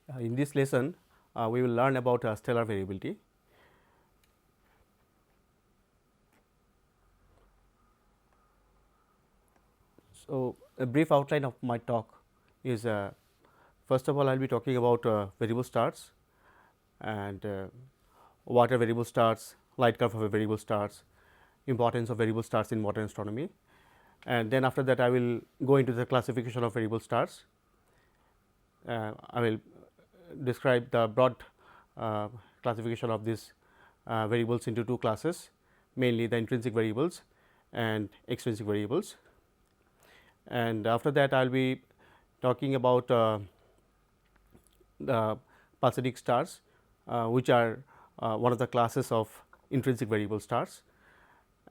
In this lesson, we will learn about stellar variability. So, a brief outline of my talk is first of all, I will be talking about variable stars and what are variable stars, light curve of a variable stars, importance of variable stars in modern astronomy, and then after that I will go into the classification of variable stars. I will describe the broad classification of these variables into two classes, mainly the intrinsic variables and extrinsic variables. And after that I will be talking about the pulsatile stars, which are one of the classes of intrinsic variable stars,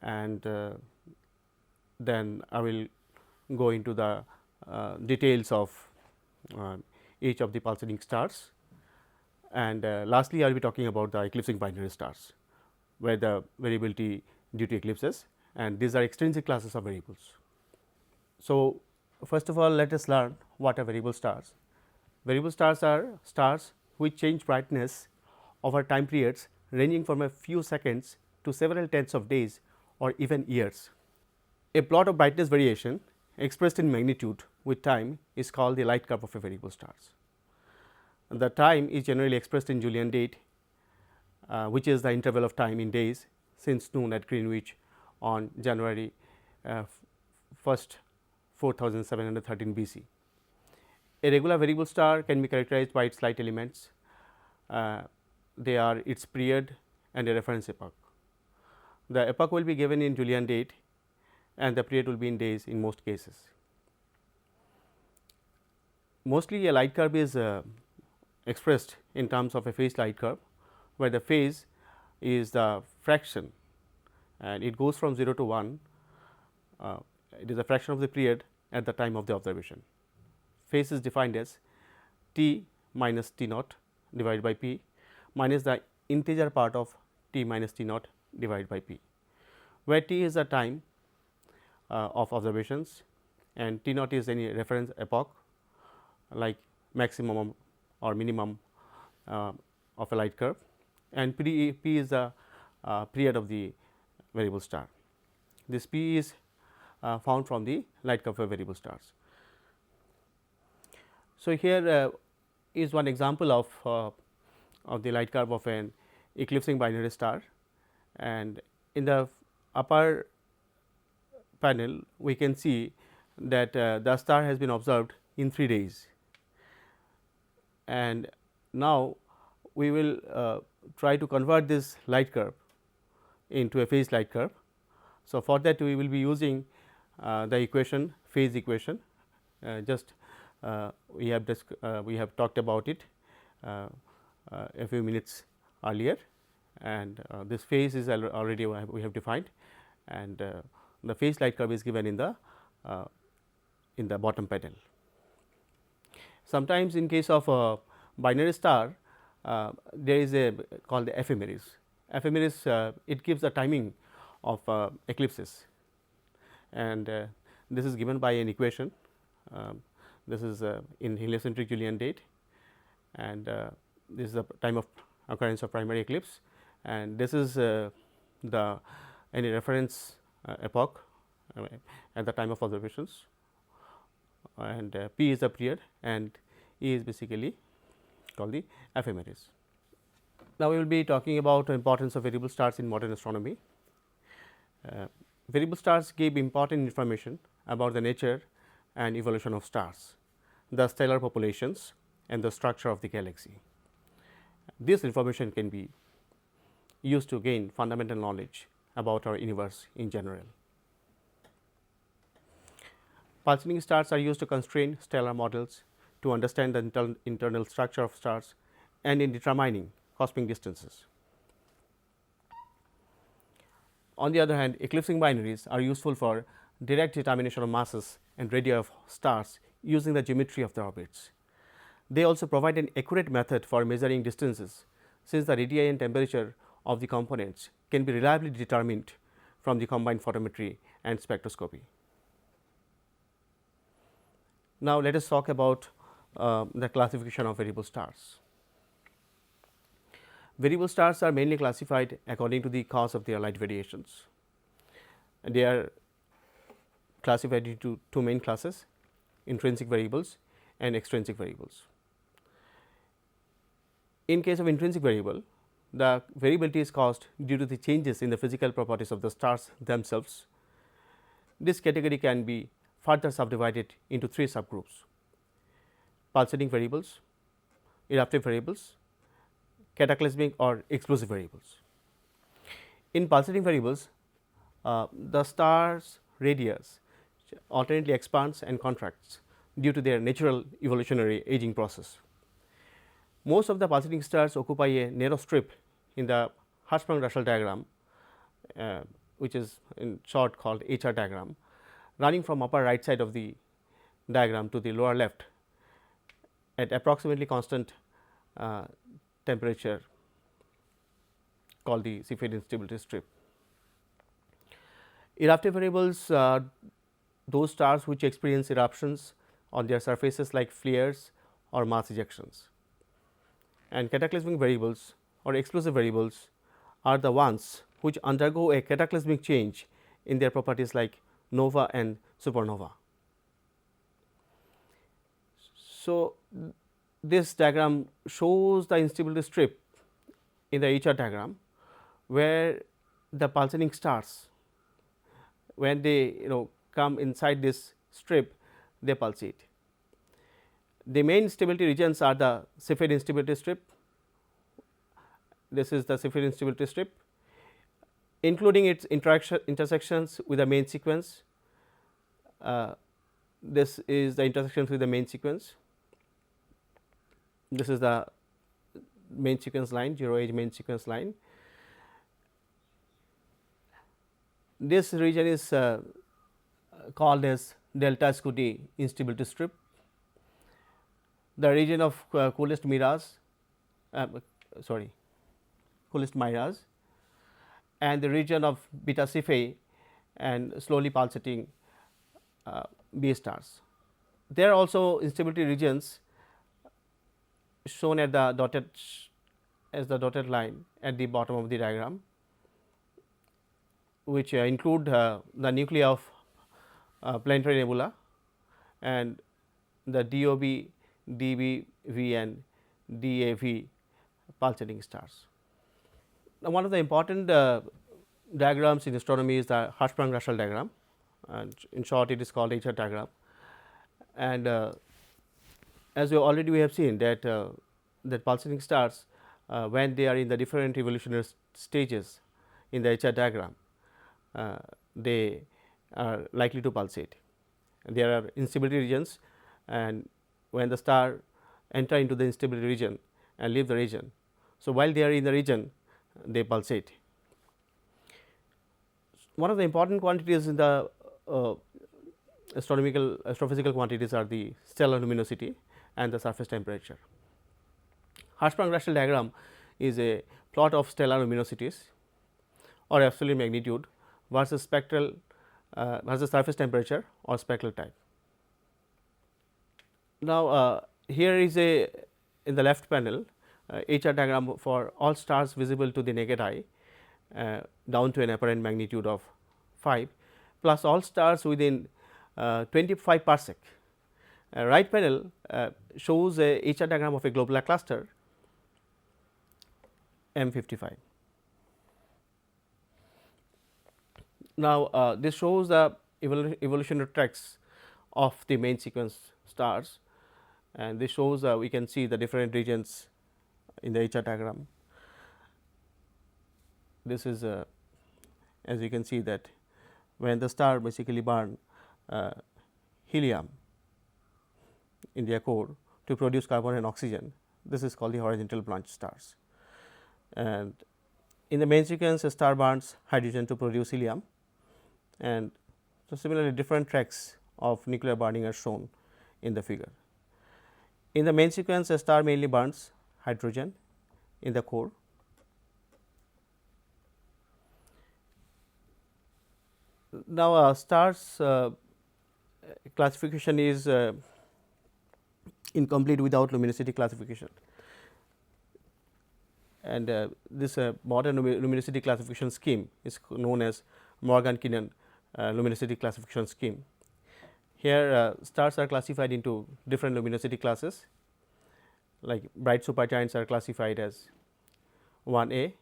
and then I will go into the details of each of the pulsating stars, and lastly I will be talking about the eclipsing binary stars, where the variability due to eclipses, and these are extrinsic classes of variables. So, first of all, let us learn what are variable stars. Variable stars are stars which change brightness over time periods ranging from a few seconds to several tens of days or even years. A plot of brightness variation expressed in magnitude with time is called the light curve of a variable stars. The time is generally expressed in Julian date, which is the interval of time in days since noon at Greenwich on January 1st, 4713 BC. A regular variable star can be characterized by its light elements. They are its period and a reference epoch. The epoch will be given in Julian date and the period will be in days in most cases. Mostly a light curve is expressed in terms of a phase light curve, where the phase is the fraction and it goes from 0 to 1. It is a fraction of the period at the time of the observation. Phase is defined as t minus t naught divided by p minus the integer part of t minus t naught divided by p, where t is the time of observations and t naught is any reference epoch like maximum or minimum of a light curve, and p is the period of the variable star. This p is found from the light curve of variable stars. So, here is one example of the light curve of an eclipsing binary star, and in the upper panel we can see that the star has been observed in 3 days, and now we will try to convert this light curve into a phase light curve. So, for that we will be using the equation, phase equation, we have talked about it a few minutes earlier, and this phase is already we have defined, and the phase light curve is given in the bottom panel. Sometimes in case of a binary star, there is a called the ephemeris. Ephemeris it gives the timing of eclipses, and this is given by an equation. This is in heliocentric Julian date, and this is the time of occurrence of primary eclipse, and this is the any reference epoch at the time of observations, and p is the period and E is basically called the ephemeris. Now, we will be talking about the importance of variable stars in modern astronomy. Variable stars give important information about the nature and evolution of stars, the stellar populations and the structure of the galaxy. This information can be used to gain fundamental knowledge about our universe in general. Pulsating stars are used to constrain stellar models, to understand the internal structure of stars, and in determining cosmic distances. On the other hand, eclipsing binaries are useful for direct determination of masses and radii of stars using the geometry of their orbits. They also provide an accurate method for measuring distances, since the radii and temperature of the components can be reliably determined from the combined photometry and spectroscopy. Now, let us talk about the classification of variable stars. Variable stars are mainly classified according to the cause of their light variations. And they are classified into two main classes: intrinsic variables and extrinsic variables. In case of intrinsic variable, the variability is caused due to the changes in the physical properties of the stars themselves. This category can be further subdivided into three subgroups: pulsating variables, eruptive variables, cataclysmic or explosive variables. In pulsating variables, the star's radius alternately expands and contracts due to their natural evolutionary aging process. Most of the pulsating stars occupy a narrow strip in the Hertzsprung-Russell diagram, which is in short called HR diagram, running from upper right side of the diagram to the lower left at approximately constant temperature, called the Cepheid instability strip. Eruptive variables are those stars which experience eruptions on their surfaces like flares or mass ejections. And cataclysmic variables or explosive variables are the ones which undergo a cataclysmic change in their properties like nova and supernova. So, this diagram shows the instability strip in the HR diagram, where the pulsating stars, when they come inside this strip, they pulsate. The main stability regions are the Cepheid instability strip. This is the Cepheid instability strip, including its intersections with the main sequence. This is the intersections with the main sequence. This is the main sequence line, 0 age main sequence line. This region is called as delta Scuti instability strip. The region of coolest mirage, coolest mirage, and the region of beta Cephei and slowly pulsating B stars. There are also instability regions shown at the dotted line at the bottom of the diagram, which include the nuclei of planetary nebula and the DOB, DBV and DAV pulsating stars. Now, one of the important diagrams in astronomy is the Hertzsprung-Russell diagram, and in short it is called HR diagram. And as we have seen that that pulsating stars, when they are in the different evolutionary stages in the HR diagram, they are likely to pulsate. There are instability regions, and when the star enter into the instability region and leave the region, so while they are in the region, they pulsate. One of the important quantities in the astrophysical quantities are the stellar luminosity and the surface temperature. Hertzsprung-Russell diagram is a plot of stellar luminosities or absolute magnitude versus spectral versus surface temperature or spectral type. Now, here is a in the left panel HR diagram for all stars visible to the naked eye down to an apparent magnitude of 5 plus all stars within 25 parsec. Right panel shows a HR diagram of a globular cluster M55. Now, this shows the evolutionary tracks of the main sequence stars, and this shows we can see the different regions in the HR diagram. This is as you can see that when the star basically burn helium in their core to produce carbon and oxygen, this is called the horizontal branch stars. And in the main sequence, a star burns hydrogen to produce helium, and so similarly different tracks of nuclear burning are shown in the figure. In the main sequence, a star mainly burns hydrogen in the core. Now, stars classification is incomplete without luminosity classification. And this modern luminosity classification scheme is known as Morgan-Keenan luminosity classification scheme. Here stars are classified into different luminosity classes, like bright supergiants are classified as 1A,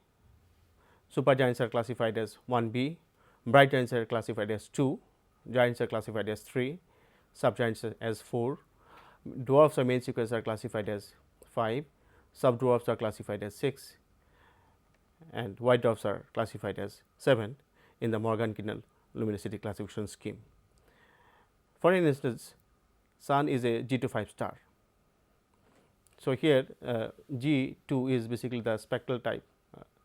supergiants are classified as 1B, bright giants are classified as 2, giants are classified as 3, subgiants as 4, dwarfs or main sequence are classified as 5, subdwarfs are classified as 6, and white dwarfs are classified as 7 in the Morgan-Keenan luminosity classification scheme. For instance, Sun is a G25 star. So, here G2 is basically the spectral type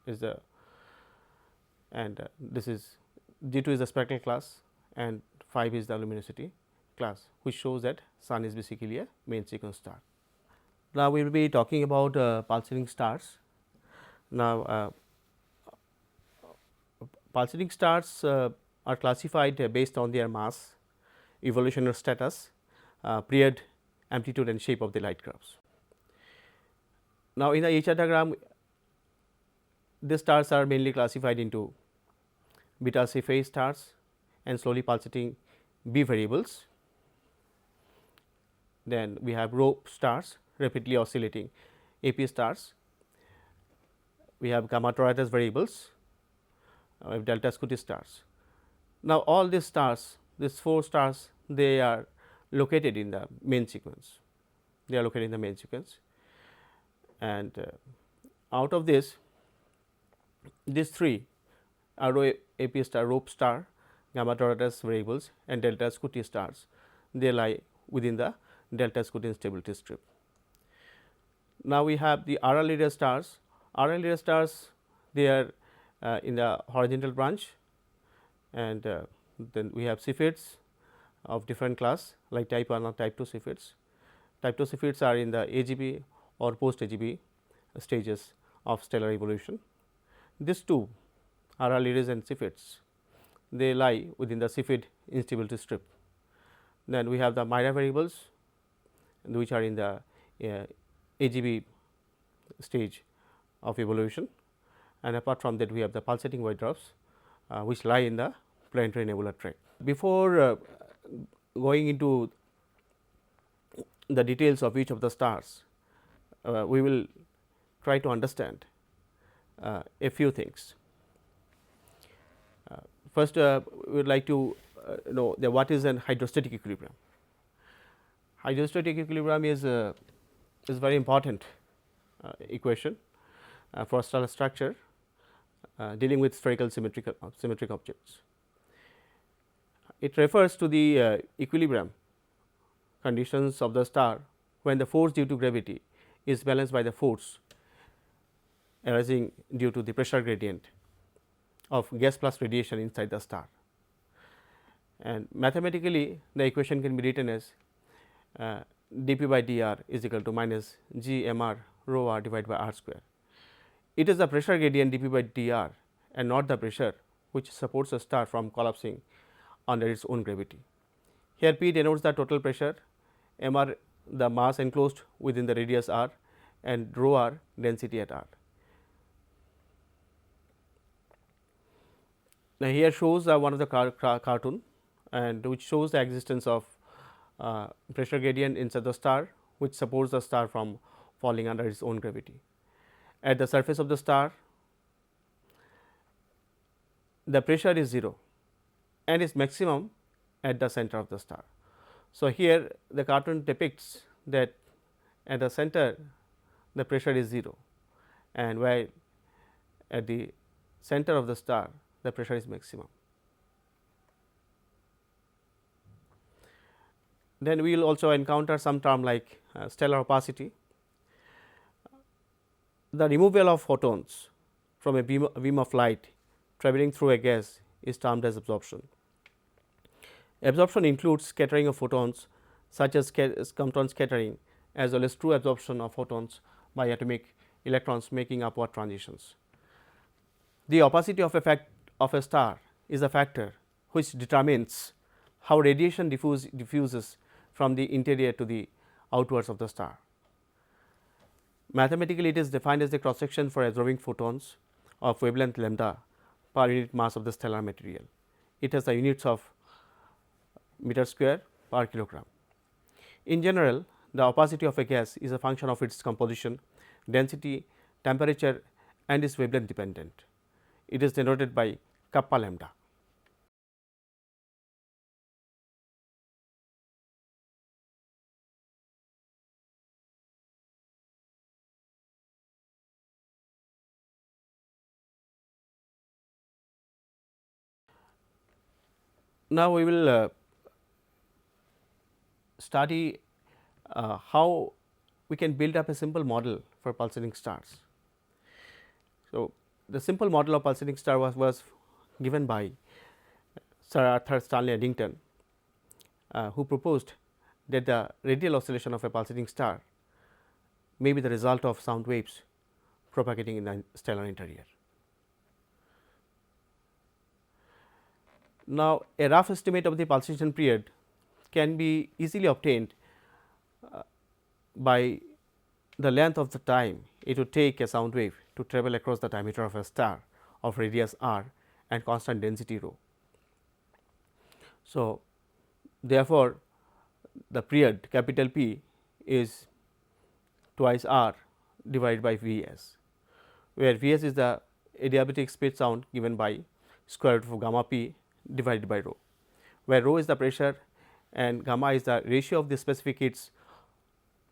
is the, and this is G2 is the spectral class and 5 is the luminosity class, which shows that Sun is basically a main sequence star. Now, we will be talking about pulsating stars. Now, pulsating stars are classified based on their mass, evolutionary status, period, amplitude and shape of the light curves. Now, in the HR diagram, these stars are mainly classified into beta Cephei stars and slowly pulsating B variables. Then we have rho stars, rapidly oscillating AP stars. We have gamma Toratus variables, delta Scuti stars. Now, all these stars, these 4 stars, they are located in the main sequence. They are located in the main sequence, and out of this, these 3 are rho AP star, rho star, gamma Toratus variables, and delta Scuti stars. They lie within the delta Scuti instability strip. Now, we have the RR Lyrae stars. RR Lyrae stars, they are in the horizontal branch, and then we have Cepheids of different class like type 1 or type 2 Cepheids. Type 2 Cepheids are in the AGB or post AGB stages of stellar evolution. These 2 RR Lyrae and Cepheids, they lie within the Cepheid instability strip. Then we have the Mira variables, which are in the AGB stage of evolution, and apart from that we have the pulsating white dwarfs which lie in the planetary nebular tract. Before going into the details of each of the stars, we will try to understand a few things. First, we would like to know what is an hydrostatic equilibrium. Hydrostatic equilibrium is very important equation for stellar structure dealing with spherical symmetric objects. It refers to the equilibrium conditions of the star when the force due to gravity is balanced by the force arising due to the pressure gradient of gas plus radiation inside the star. And mathematically, the equation can be written as dP by dr is equal to minus g mr rho r divided by r square. It is the pressure gradient dP by dr and not the pressure which supports a star from collapsing under its own gravity. Here P denotes the total pressure, mr the mass enclosed within the radius r, and rho r density at r. Now, here shows one of the cartoon, and which shows the existence of pressure gradient inside the star, which supports the star from falling under its own gravity. At the surface of the star, the pressure is 0 and is maximum at the center of the star. So, here the cartoon depicts that at the center the pressure is 0, and while at the center of the star the pressure is maximum. Then we will also encounter some term like stellar opacity. The removal of photons from a beam of light travelling through a gas is termed as absorption. Absorption includes scattering of photons such as Compton scattering, as well as true absorption of photons by atomic electrons making upward transitions. The opacity of a star is a factor which determines how radiation diffuses from the interior to the outwards of the star. Mathematically, it is defined as the cross section for absorbing photons of wavelength lambda per unit mass of the stellar material. It has the units of meter square per kilogram. In general, the opacity of a gas is a function of its composition, density, temperature and is wavelength dependent. It is denoted by kappa lambda. Now, we will study how we can build up a simple model for pulsating stars. So, the simple model of pulsating star was given by Sir Arthur Stanley Eddington, who proposed that the radial oscillation of a pulsating star may be the result of sound waves propagating in the stellar interior. Now, a rough estimate of the pulsation period can be easily obtained by the length of the time it would take a sound wave to travel across the diameter of a star of radius r and constant density rho. So, therefore, the period capital P is twice r divided by V s, where V s is the adiabatic speed sound given by square root of gamma p divided by rho, where rho is the pressure and gamma is the ratio of the specific heats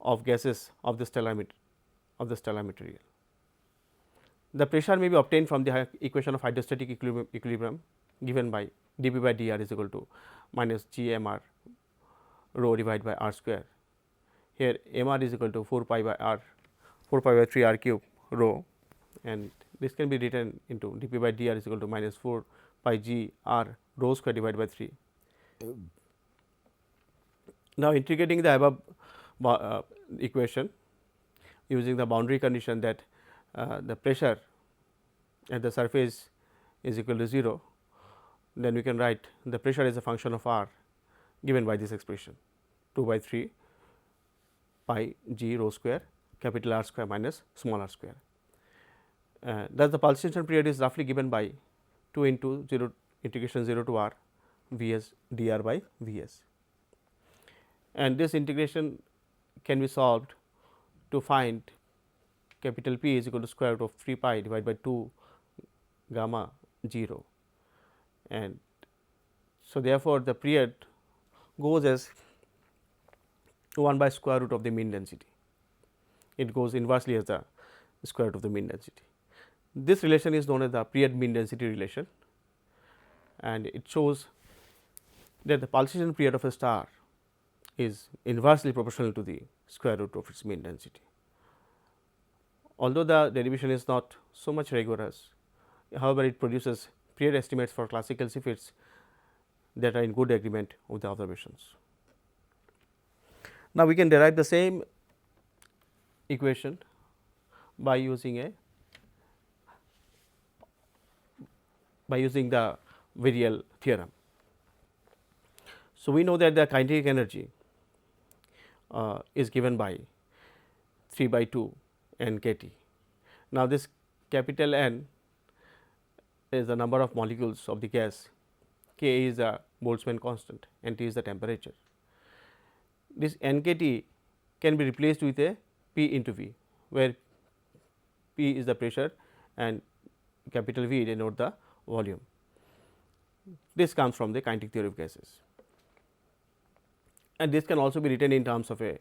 of gases of the stellar material. The pressure may be obtained from the equation of hydrostatic equilibrium given by dP by dr is equal to minus g m r rho divided by r square. Here m r is equal to 4 pi by 3 r cube rho, and this can be written into dP by dr is equal to minus 4 pi g r rho square divided by 3. Now, integrating the above equation using the boundary condition that the pressure at the surface is equal to 0, then we can write the pressure as a function of r given by this expression 2 by 3 pi g rho square capital R square minus small r square. Thus, the pulsation period is roughly given by 2 into 0 integration 0 to r V s dr by V s, and this integration can be solved to find capital P is equal to square root of 3 pi divided by 2 gamma 0, and so therefore, the period goes as 1 by square root of the mean density. It goes inversely as the square root of the mean density. This relation is known as the period mean density relation, and it shows that the pulsation period of a star is inversely proportional to the square root of its mean density. Although the derivation is not so much rigorous, however, it produces period estimates for classical CFITs that are in good agreement with the observations. Now, we can derive the same equation by using the virial theorem. So, we know that the kinetic energy is given by 3 by 2 n k T. Now, this capital N is the number of molecules of the gas, K is the Boltzmann constant and T is the temperature. This n k T can be replaced with a P into V, where P is the pressure and capital V denote the volume. This comes from the kinetic theory of gases, and this can also be written in terms of a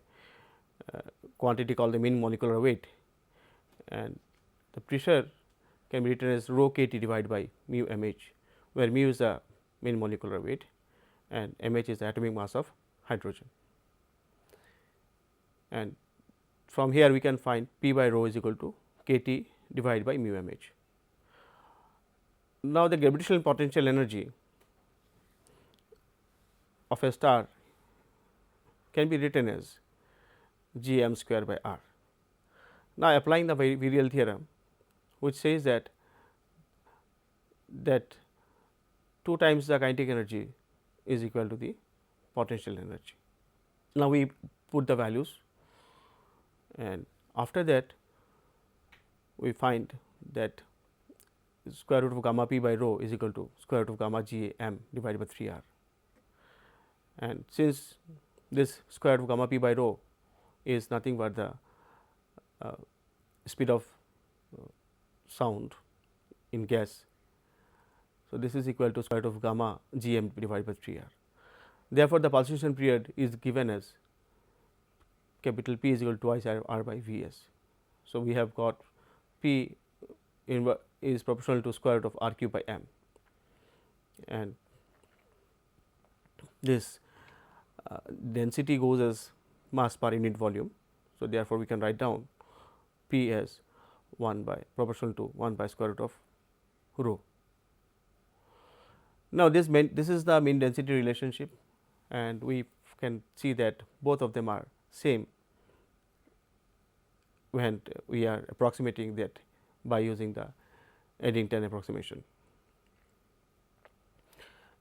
quantity called the mean molecular weight, and the pressure can be written as rho k T divided by mu m h, where mu is the mean molecular weight and m h is the atomic mass of hydrogen. And from here we can find P by rho is equal to k T divided by mu m h. Now, the gravitational potential energy of a star can be written as g m square by r. Now, applying the virial theorem, which says that 2 times the kinetic energy is equal to the potential energy. Now, we put the values and after that we find that square root of gamma p by rho is equal to square root of gamma g m divided by 3 r, and since this square root of gamma p by rho is nothing but the speed of sound in gas. So, this is equal to square root of gamma g m divided by 3 r. Therefore, the pulsation period is given as capital P is equal to twice r by V s. So, we have got P is proportional to square root of r cube by m, and this density goes as mass per unit volume. So, therefore, we can write down P as 1 by proportional to 1 by square root of rho. Now, this is the mean density relationship, and we can see that both of them are same when we are approximating that by using the Eddington approximation.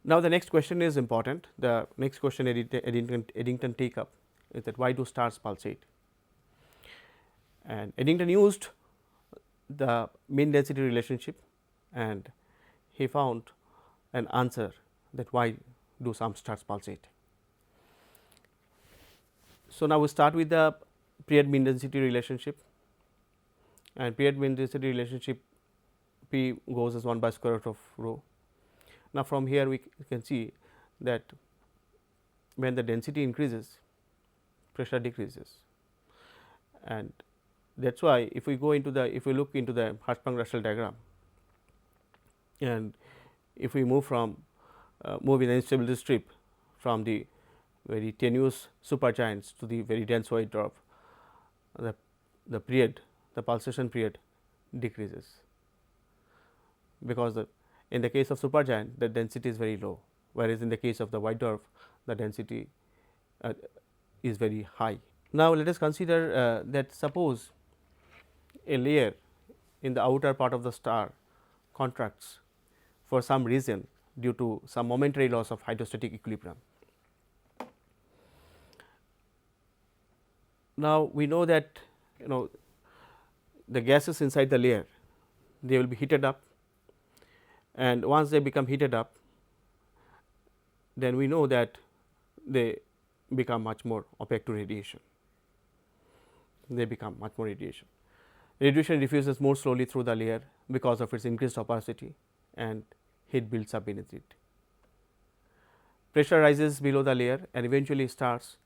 Now, the next question is important. The next question Eddington take up is that why do stars pulsate? And Eddington used the mean density relationship, and he found an answer that why do some stars pulsate. So, now we start with the period mean density relationship, and period mean density relationship P goes as 1 by square root of rho. Now, from here we can see that when the density increases, pressure decreases, and that is why if we go into the look into the Hertzsprung-Russell diagram, and if we move from move in the instability strip from the very tenuous supergiants to the very dense white dwarf, the period, the pulsation period decreases, because in the case of supergiant the density is very low, whereas in the case of the white dwarf the density is very high. Now, let us consider that suppose a layer in the outer part of the star contracts for some reason due to some momentary loss of hydrostatic equilibrium. Now, we know that the gases inside the layer, they will be heated up, and once they become heated up, then we know that they become much more opaque to radiation. They become much more radiation. Radiation diffuses more slowly through the layer because of its increased opacity, and heat builds up beneath it. Pressure rises below the layer and eventually starts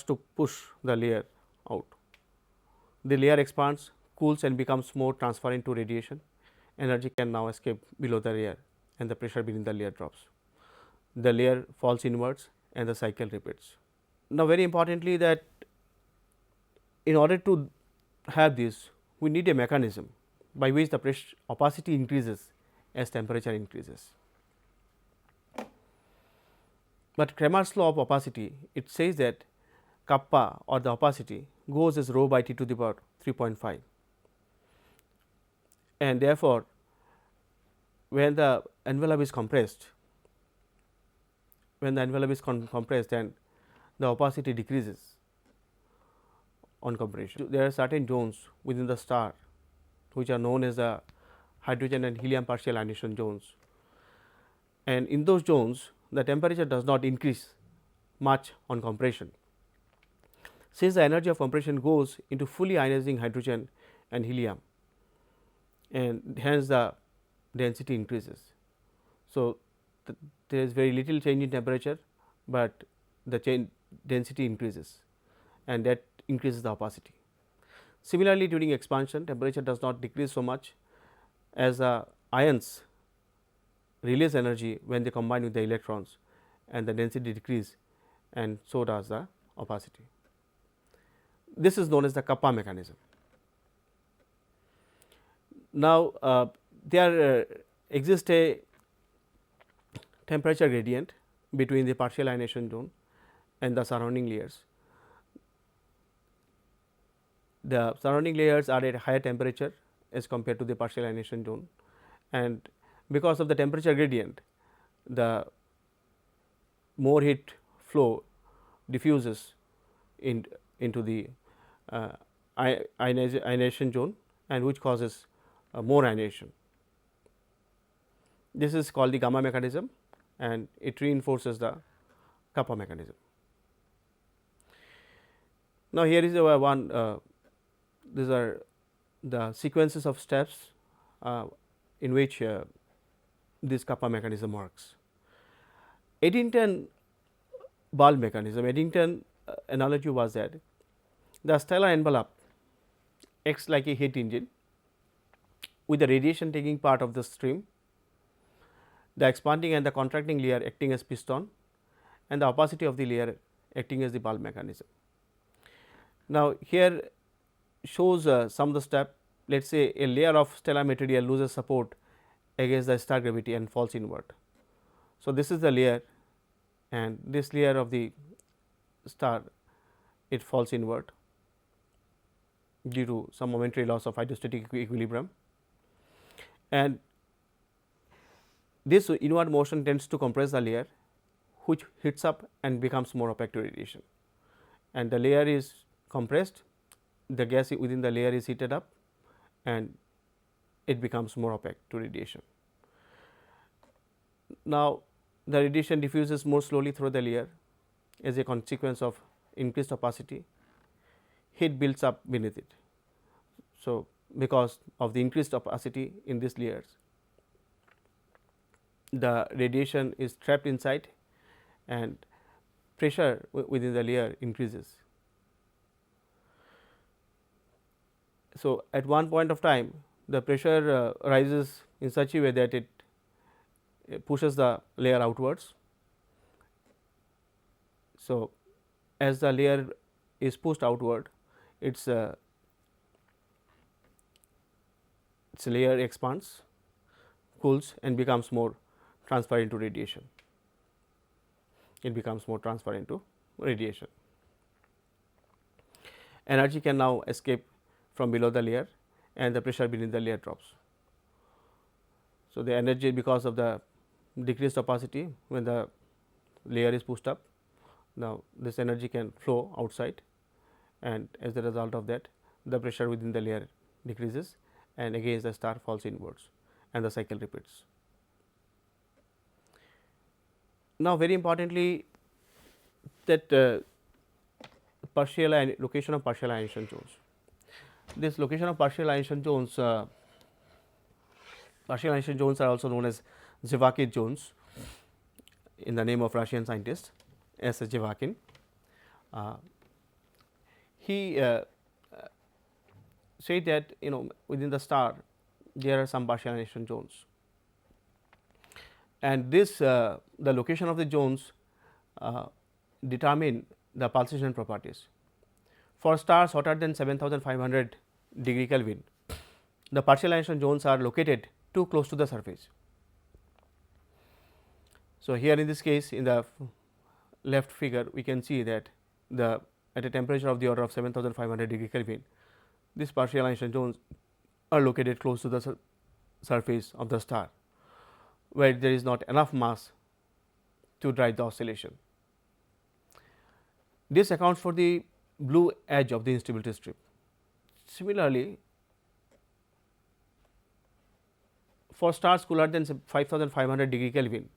to push the layer out. The layer expands, cools, and becomes more transparent to radiation. Energy can now escape below the layer, and the pressure beneath the layer drops. The layer falls inwards and the cycle repeats. Now, very importantly, that in order to have this, we need a mechanism by which the pressure opacity increases as temperature increases. But Kramer's law of opacity, it says that kappa, or the opacity, goes as rho by T to the power 3.5, and therefore, when the envelope is compressed, then the opacity decreases on compression. There are certain zones within the star which are known as the hydrogen and helium partial ionization zones, and in those zones the temperature does not increase much on compression, since the energy of compression goes into fully ionizing hydrogen and helium, and hence the density increases. So, there is very little change in temperature, but the density increases, and that increases the opacity. Similarly, during expansion, temperature does not decrease so much, as the ions release energy when they combine with the electrons, and the density decrease, and so does the opacity. This is known as the kappa mechanism. Now, there exists a temperature gradient between the partial ionization zone and the surrounding layers. The surrounding layers are at a higher temperature as compared to the partial ionization zone, and because of the temperature gradient, the more heat flow diffuses into the uh, ionization zone, and which causes more ionization. This is called the gamma mechanism, and it reinforces the kappa mechanism. Now, here is one these are the sequences of steps in which this kappa mechanism works. Eddington bulb mechanism, Eddington analogy was that the stellar envelope acts like a heat engine with the radiation taking part of the stream, the expanding and the contracting layer acting as piston, and the opacity of the layer acting as the bulb mechanism. Now, here shows some of the step. Let us say a layer of stellar material loses support against the star gravity and falls inward. So, this is the layer, and this layer of the star, it falls inward due to some momentary loss of hydrostatic equilibrium, and this inward motion tends to compress the layer, which heats up and becomes more opaque to radiation, and the layer is compressed, the gas within the layer is heated up, and it becomes more opaque to radiation. Now, the radiation diffuses more slowly through the layer as a consequence of increased opacity, heat builds up beneath it. So, because of the increased opacity in these layers, the radiation is trapped inside and pressure within the layer increases. So, at one point of time, the pressure rises in such a way that it pushes the layer outwards. So, as the layer is pushed outward, its layer expands, cools, and becomes more transparent to radiation. It becomes more transparent to radiation. Energy can now escape from below the layer, and the pressure beneath the layer drops. So, the energy, because of the decreased opacity when the layer is pushed up, now this energy can flow outside, and as a result of that, the pressure within the layer decreases, and again the star falls inwards, and the cycle repeats. Now, very importantly, that location of partial ionization zones. This location of partial ionization zones, are also known as Zhivakin zones in the name of Russian scientist S. Zhivakin. He said that within the star there are some partial ionization zones, and this the location of the zones determine the pulsation properties. For stars hotter than 7500 degree Kelvin, the partial ionization zones are located too close to the surface. So, here in this case, in the left figure, we can see that at a temperature of the order of 7500 degree Kelvin, these partial ionization zones are located close to the surface of the star, where there is not enough mass to drive the oscillation. This accounts for the blue edge of the instability strip. Similarly, for stars cooler than 5500 degree Kelvin,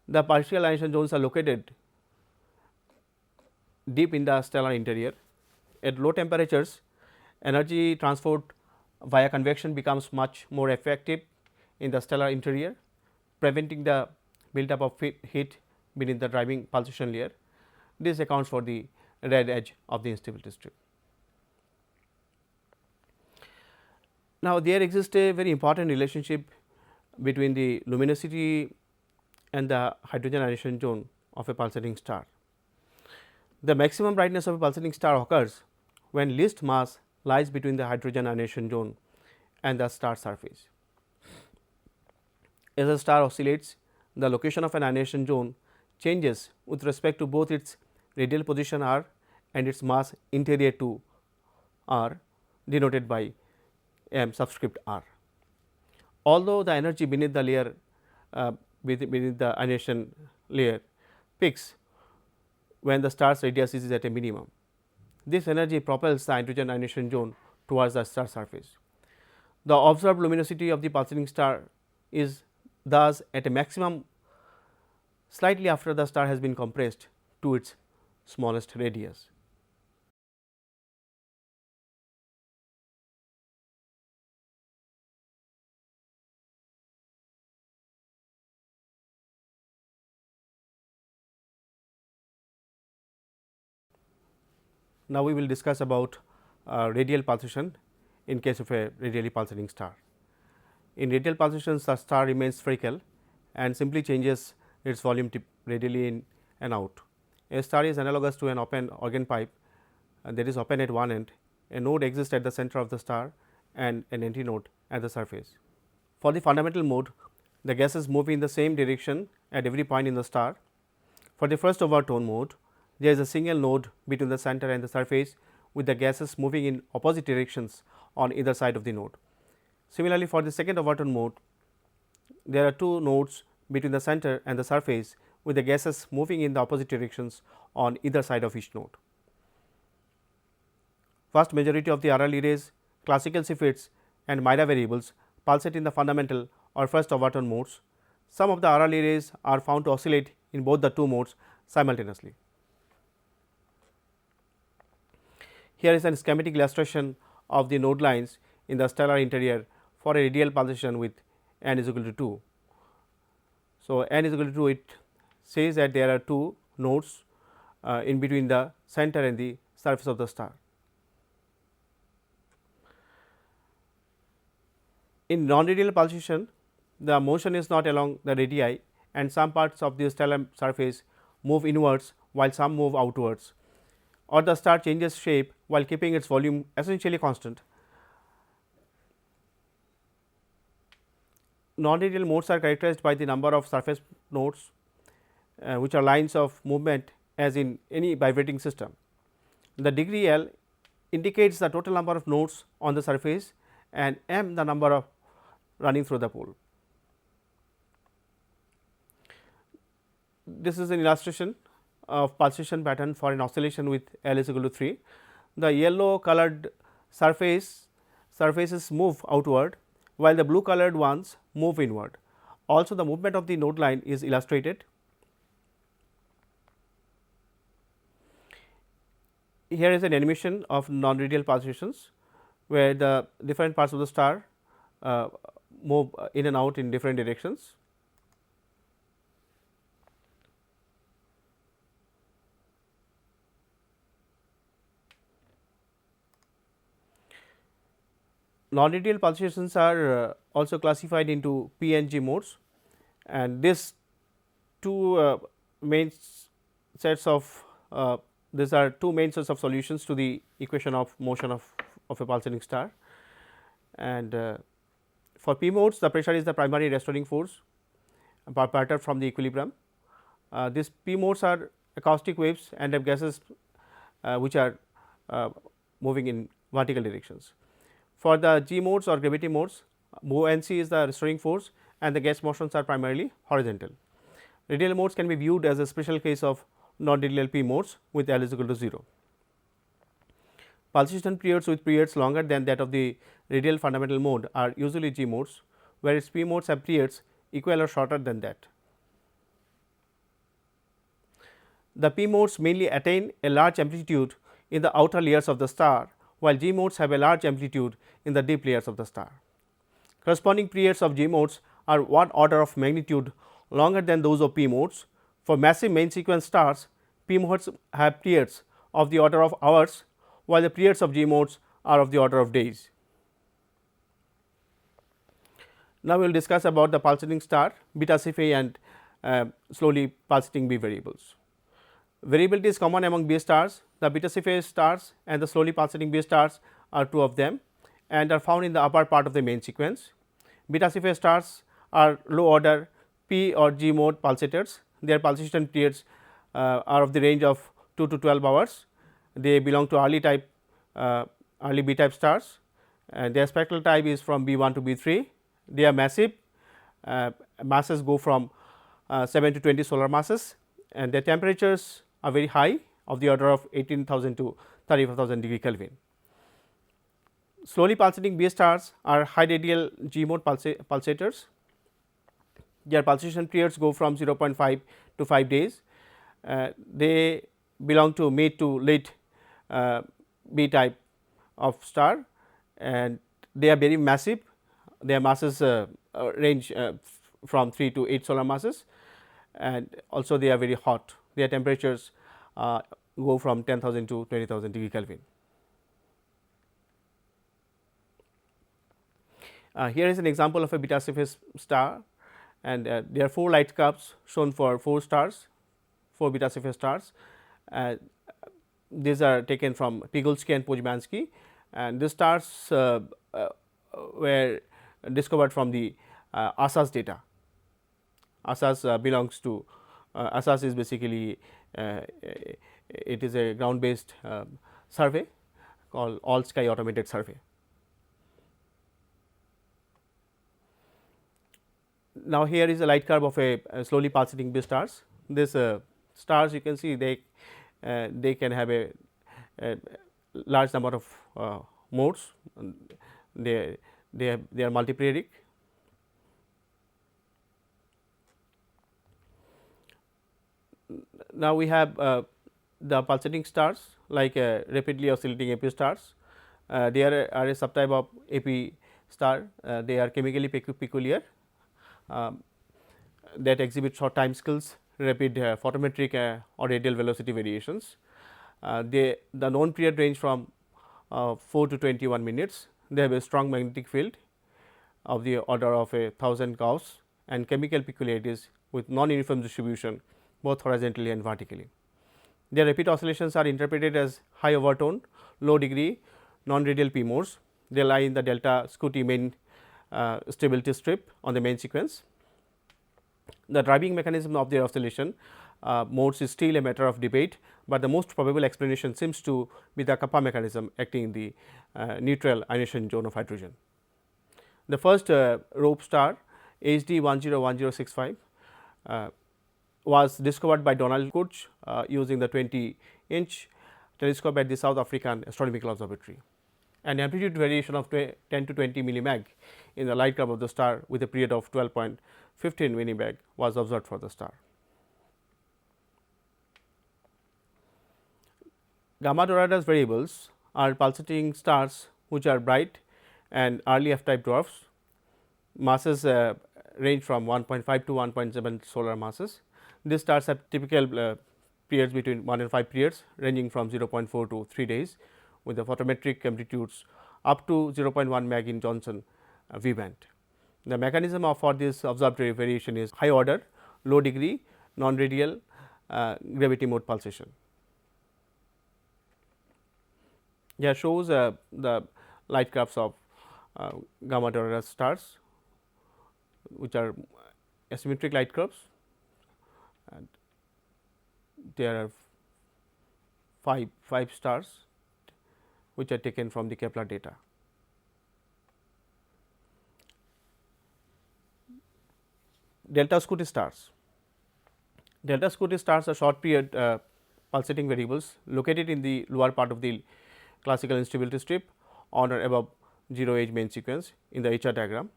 the partial ionization zones are located deep in the stellar interior. At low temperatures, energy transport via convection becomes much more effective in the stellar interior, preventing the buildup of heat beneath the driving pulsation layer. This accounts for the red edge of the instability strip. Now, there exists a very important relationship between the luminosity and the hydrogen ionization zone of a pulsating star. The maximum brightness of a pulsating star occurs when least mass lies between the hydrogen ionization zone and the star surface. As a star oscillates, the location of an ionization zone changes with respect to both its radial position r and its mass interior to r, denoted by m subscript r. Although the energy beneath the layer beneath the ionization layer peaks when the star's radius is at a minimum. This energy propels the hydrogen ionization zone towards the star surface. The observed luminosity of the pulsating star is thus at a maximum slightly after the star has been compressed to its smallest radius. Now, we will discuss about radial pulsation in case of a radially pulsating star. In radial pulsations, the star remains spherical and simply changes its volume radially in and out. A star is analogous to an open organ pipe that is open at one end. A node exists at the center of the star and an antinode at the surface. For the fundamental mode, the gases move in the same direction at every point in the star. For the first overtone mode, there is a single node between the center and the surface, with the gases moving in opposite directions on either side of the node. Similarly, for the second overtone mode, there are two nodes between the center and the surface, with the gases moving in the opposite directions on either side of each node. Vast majority of the RLE rays, classical Cepheids and Mira variables pulsate in the fundamental or first overtone modes. Some of the RLE rays are found to oscillate in both the two modes simultaneously. Here is a schematic illustration of the node lines in the stellar interior for a radial pulsation with n is equal to 2. So, n is equal to 2, it says that there are two nodes in between the center and the surface of the star. In non-radial pulsation, the motion is not along the radii, and some parts of the stellar surface move inwards while some move outwards, or the star changes shape while keeping its volume essentially constant. Non-radial modes are characterized by the number of surface nodes, which are lines of movement as in any vibrating system. The degree L indicates the total number of nodes on the surface, and m the number of running through the pole. This is an illustration of pulsation pattern for an oscillation with L is equal to 3. The yellow colored surfaces move outward, while the blue colored ones move inward. Also, the movement of the node line is illustrated. Here is an animation of non-radial pulsations, where the different parts of the star move in and out in different directions. Non-radial pulsations are also classified into P and G modes, and these two main sets of these are two main sets of solutions to the equation of motion of a pulsating star. And for P modes, the pressure is the primary restoring force perturbed from the equilibrium. These P modes are acoustic waves and have gases which are moving in vertical directions. For the G modes or gravity modes, buoyancy is the restoring force and the gas motions are primarily horizontal. Radial modes can be viewed as a special case of non-radial P modes with L is equal to 0. Pulsation periods with periods longer than that of the radial fundamental mode are usually G modes, whereas P modes have periods equal or shorter than that. The P modes mainly attain a large amplitude in the outer layers of the star, while G modes have a large amplitude in the deep layers of the star. Corresponding periods of G modes are one order of magnitude longer than those of P modes. For massive main sequence stars, P modes have periods of the order of hours, while the periods of G modes are of the order of days. Now, we will discuss about the pulsating star, beta Cephei and slowly pulsating B variables. Variability is common among B stars. The beta Cephei stars and the slowly pulsating B stars are two of them and are found in the upper part of the main sequence. Beta Cephei stars are low order P or G mode pulsators. Their pulsation periods are of the range of 2 to 12 hours. They belong to early B type stars, and their spectral type is from B1 to B3. They are massive, masses go from 7 to 20 solar masses, and their temperatures are very high, of the order of 18,000 to 35,000 degree Kelvin. Slowly pulsating B stars are high radial G mode pulsators. Their pulsation periods go from 0.5 to 5 days. They belong to mid to late B type of star, and they are very massive. Their masses range from 3 to 8 solar masses, and also they are very hot. Their temperatures go from 10,000 to 20,000 degree Kelvin. Here is an example of a beta Cephei star, and there are 4 light curves shown for 4 stars, 4 beta Cephei stars. These are taken from Pigulski and Pozmansky, and these stars were discovered from the ASAS data. ASAS belongs to ASAS is basically it is a ground based survey called All Sky Automated Survey. Now, here is a light curve of a slowly pulsating B stars. This stars you can see they can have a large number of modes. They are multiperiodic. Now, we have the pulsating stars like rapidly oscillating AP stars. They are a subtype of AP star. They are chemically peculiar that exhibit short time scales, rapid photometric or radial velocity variations. The known period range from 4 to 21 minutes. They have a strong magnetic field of the order of 1000 Gauss and chemical peculiarities with non-uniform distribution both horizontally and vertically. Their rapid oscillations are interpreted as high overtone, low degree, non-radial P modes. They lie in the delta Scuti main stability strip on the main sequence. The driving mechanism of their oscillation modes is still a matter of debate, but the most probable explanation seems to be the kappa mechanism acting in the neutral ionization zone of hydrogen. The first rope star HD 101065 was discovered by Donald Kurtz using the 20-inch telescope at the South African Astronomical Observatory. An amplitude variation of 10 to 20 millimag in the light curve of the star with a period of 12.15 millimag was observed for the star. Gamma Doradus variables are pulsating stars which are bright and early F type dwarfs. Masses range from 1.5 to 1.7 solar masses. These stars have typical periods between 1 and 5 periods ranging from 0.4 to 3 days with the photometric amplitudes up to 0.1 mag in Johnson V band. The mechanism for this observed variation is high order, low degree, non-radial gravity mode pulsation. Here shows the light curves of Gamma Doradus stars, which are asymmetric light curves, and there are five stars which are taken from the Kepler data. Delta Scuti stars. Delta Scuti stars are short period pulsating variables located in the lower part of the classical instability strip on or above 0 age main sequence in the HR diagram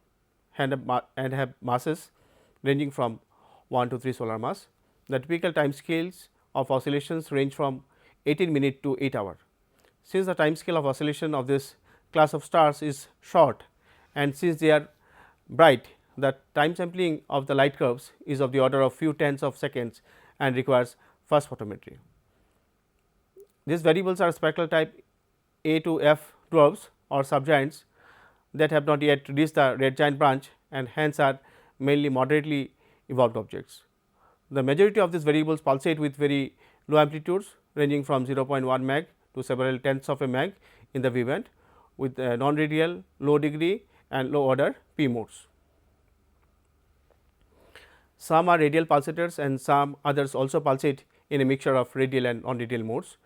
and have masses ranging from 1 to 3 solar mass. The typical time scales of oscillations range from 18 minutes to 8 hours. Since the time scale of oscillation of this class of stars is short and since they are bright, the time sampling of the light curves is of the order of few tenths of seconds and requires fast photometry. These variables are spectral type A to F dwarfs or subgiants that have not yet reached the red giant branch and hence are mainly moderately evolved objects. The majority of these variables pulsate with very low amplitudes ranging from 0.1 mag to several tenths of a mag in the V band with non-radial, low degree and low order P modes. Some are radial pulsators and some others also pulsate in a mixture of radial and non-radial modes.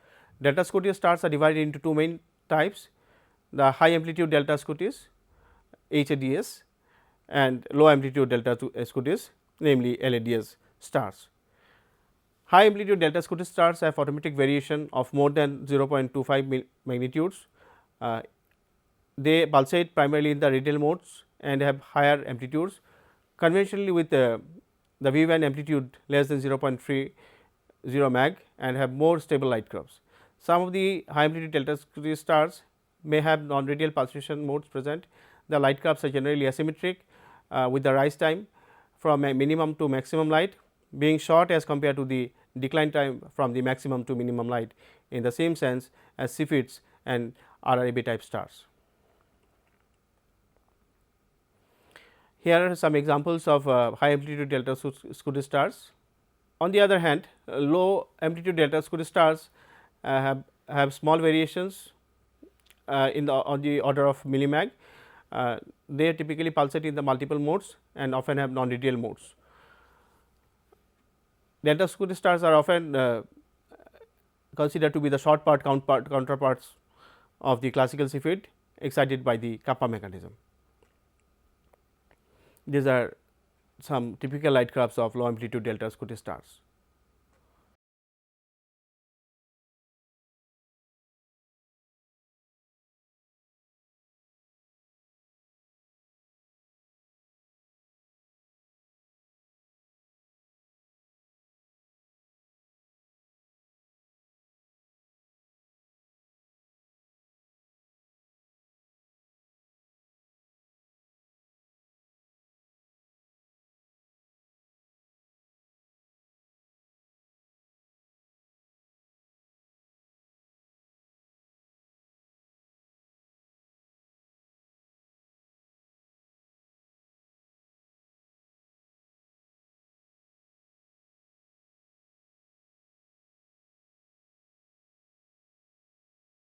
Delta Scuti stars are divided into two main types, the high amplitude delta Scutis HADS and low amplitude delta Scutis, namely LADS stars. High amplitude delta Scuti stars have photometric variation of more than 0.25 magnitudes. They pulsate primarily in the radial modes and have higher amplitudes. Conventionally, with the V band amplitude less than 0.30 mag and have more stable light curves. Some of the high amplitude delta Scuti stars may have non radial pulsation modes present. The light curves are generally asymmetric with the rise time from a minimum to maximum light being short as compared to the decline time from the maximum to minimum light in the same sense as Cepheids and RRAB type stars. Here are some examples of high amplitude delta Scuti stars. On the other hand, low amplitude delta Scuti stars have small variations on the order of millimag. They typically pulsate in the multiple modes and often have non radial modes. Delta Scuti stars are often considered to be the short part counterparts of the classical Cepheid excited by the kappa mechanism. These are some typical light curves of low amplitude delta Scuti stars.